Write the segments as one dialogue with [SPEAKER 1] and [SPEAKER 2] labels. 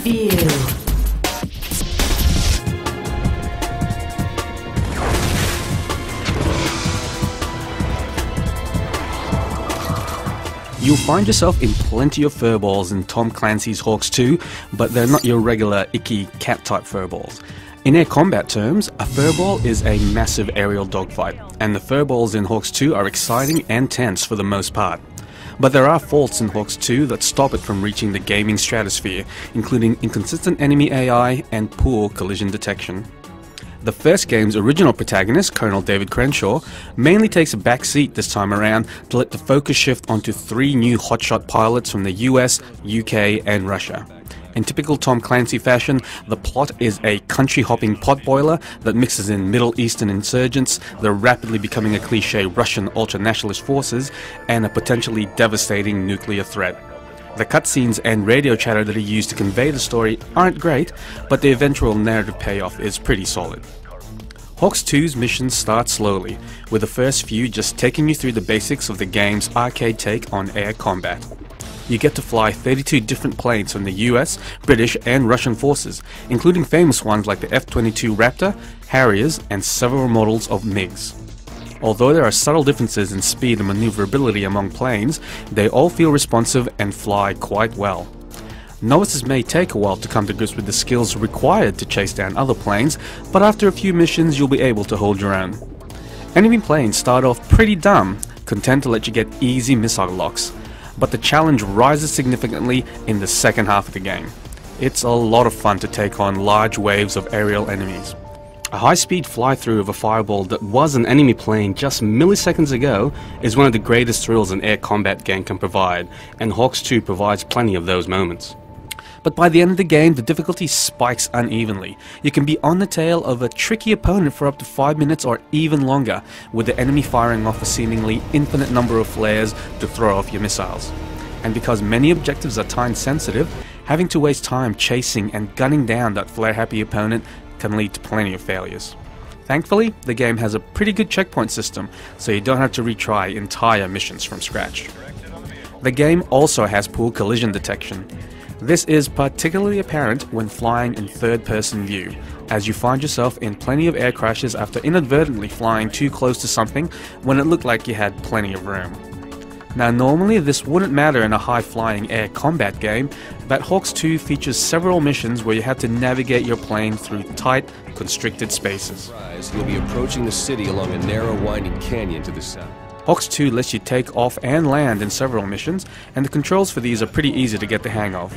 [SPEAKER 1] Review.
[SPEAKER 2] You'll find yourself in plenty of furballs in Tom Clancy's HAWX 2, but they're not your regular icky cat-type furballs. In air combat terms, a furball is a massive aerial dogfight, and the furballs in HAWX 2 are exciting and tense for the most part. But there are faults in HAWX 2 that stop it from reaching the gaming stratosphere, including inconsistent enemy AI and poor collision detection. The first game's original protagonist, Colonel David Crenshaw, mainly takes a back seat this time around to let the focus shift onto 3 new hotshot pilots from the US, UK and Russia. In typical Tom Clancy fashion, the plot is a country-hopping potboiler that mixes in Middle Eastern insurgents, the rapidly becoming a cliché Russian ultra-nationalist forces, and a potentially devastating nuclear threat. The cutscenes and radio chatter that are used to convey the story aren't great, but the eventual narrative payoff is pretty solid. HAWX 2's missions start slowly, with the first few just taking you through the basics of the game's arcade take on air combat. You get to fly 32 different planes from the US, British and Russian forces, including famous ones like the F-22 Raptor, Harriers and several models of MiGs. Although there are subtle differences in speed and maneuverability among planes, they all feel responsive and fly quite well. Novices may take a while to come to grips with the skills required to chase down other planes, but after a few missions you'll be able to hold your own. Enemy planes start off pretty dumb, content to let you get easy missile locks, but the challenge rises significantly in the second half of the game. It's a lot of fun to take on large waves of aerial enemies. A high-speed fly-through of a fireball that was an enemy plane just milliseconds ago is one of the greatest thrills an air combat game can provide, and HAWX 2 provides plenty of those moments. But by the end of the game, the difficulty spikes unevenly. You can be on the tail of a tricky opponent for up to 5 minutes or even longer, with the enemy firing off a seemingly infinite number of flares to throw off your missiles. And because many objectives are time sensitive, having to waste time chasing and gunning down that flare-happy opponent can lead to plenty of failures. Thankfully, the game has a pretty good checkpoint system, so you don't have to retry entire missions from scratch. The game also has poor collision detection. This is particularly apparent when flying in third-person view, as you find yourself in plenty of air crashes after inadvertently flying too close to something when it looked like you had plenty of room. Now normally this wouldn't matter in a high-flying air combat game, but HAWX 2 features several missions where you have to navigate your plane through tight, constricted spaces.
[SPEAKER 3] You'll be approaching the city along a narrow winding canyon to the south.
[SPEAKER 2] HAWX 2 lets you take off and land in several missions, and the controls for these are pretty easy to get the hang of.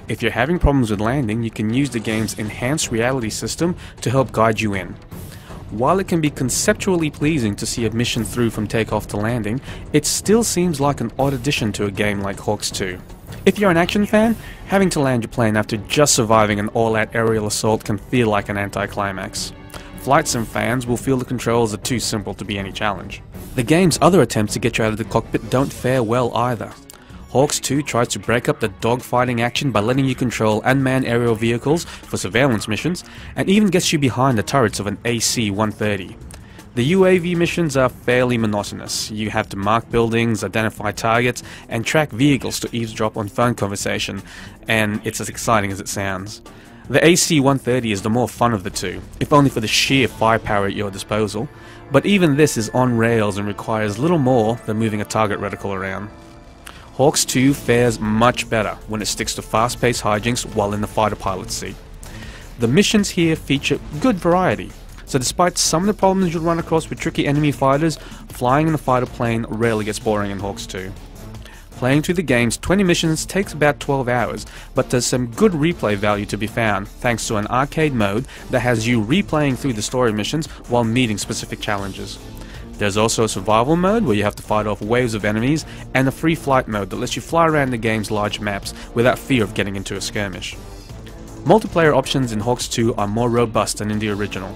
[SPEAKER 2] If you're having problems with landing, you can use the game's enhanced reality system to help guide you in. While it can be conceptually pleasing to see a mission through from takeoff to landing, it still seems like an odd addition to a game like HAWX 2. If you're an action fan, having to land your plane after just surviving an all-out aerial assault can feel like an anticlimax. Flight sim fans will feel the controls are too simple to be any challenge. The game's other attempts to get you out of the cockpit don't fare well either. HAWX 2 tries to break up the dogfighting action by letting you control unmanned aerial vehicles for surveillance missions, and even gets you behind the turrets of an AC-130. The UAV missions are fairly monotonous. You have to mark buildings, identify targets, and track vehicles to eavesdrop on phone conversation, and it's as exciting as it sounds. The AC-130 is the more fun of the two, if only for the sheer firepower at your disposal, but even this is on rails and requires little more than moving a target reticle around. HAWX 2 fares much better when it sticks to fast-paced hijinks while in the fighter pilot's seat. The missions here feature good variety, so despite some of the problems you'll run across with tricky enemy fighters, flying in a fighter plane rarely gets boring in HAWX 2. Playing through the game's 20 missions takes about 12 hours, but there's some good replay value to be found thanks to an arcade mode that has you replaying through the story missions while meeting specific challenges. There's also a survival mode where you have to fight off waves of enemies, and a free flight mode that lets you fly around the game's large maps without fear of getting into a skirmish. Multiplayer options in HAWX 2 are more robust than in the original.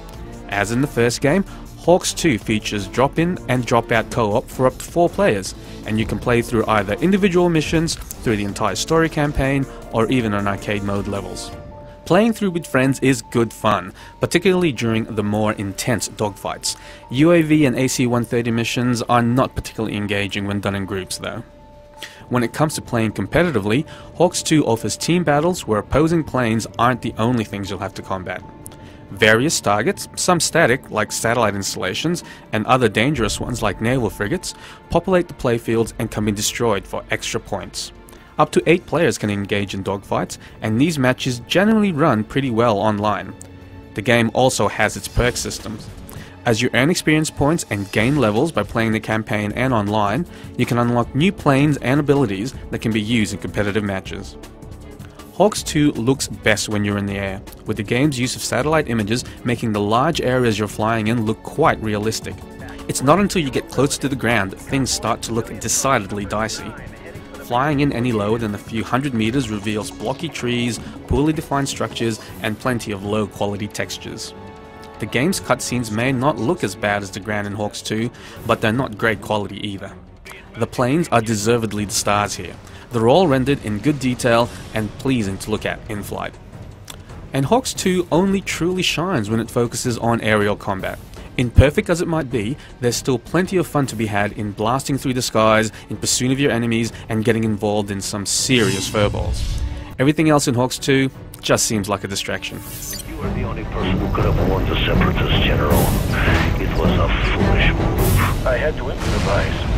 [SPEAKER 2] As in the first game, HAWX 2 features drop-in and drop-out co-op for up to 4 players, and you can play through either individual missions, through the entire story campaign, or even on arcade mode levels. Playing through with friends is good fun, particularly during the more intense dogfights. UAV and AC-130 missions are not particularly engaging when done in groups though. When it comes to playing competitively, HAWX 2 offers team battles where opposing planes aren't the only things you'll have to combat. Various targets, some static like satellite installations, and other dangerous ones like naval frigates, populate the playfields and can be destroyed for extra points. Up to 8 players can engage in dogfights, and these matches generally run pretty well online. The game also has its perk systems. As you earn experience points and gain levels by playing the campaign and online, you can unlock new planes and abilities that can be used in competitive matches. HAWX 2 looks best when you're in the air, with the game's use of satellite images making the large areas you're flying in look quite realistic. It's not until you get closer to the ground that things start to look decidedly dicey. Flying in any lower than a few hundred meters reveals blocky trees, poorly defined structures, and plenty of low quality textures. The game's cutscenes may not look as bad as the ground in HAWX 2, but they're not great quality either. The planes are deservedly the stars here. They're all rendered in good detail and pleasing to look at in flight. And HAWX 2 only truly shines when it focuses on aerial combat. Imperfect as it might be, there's still plenty of fun to be had in blasting through the skies, in pursuit of your enemies, and getting involved in some serious furballs. Everything else in HAWX 2 just seems like a distraction.
[SPEAKER 1] You are the only person who could have warned the Separatists, General. It was a foolish move. I had to improvise.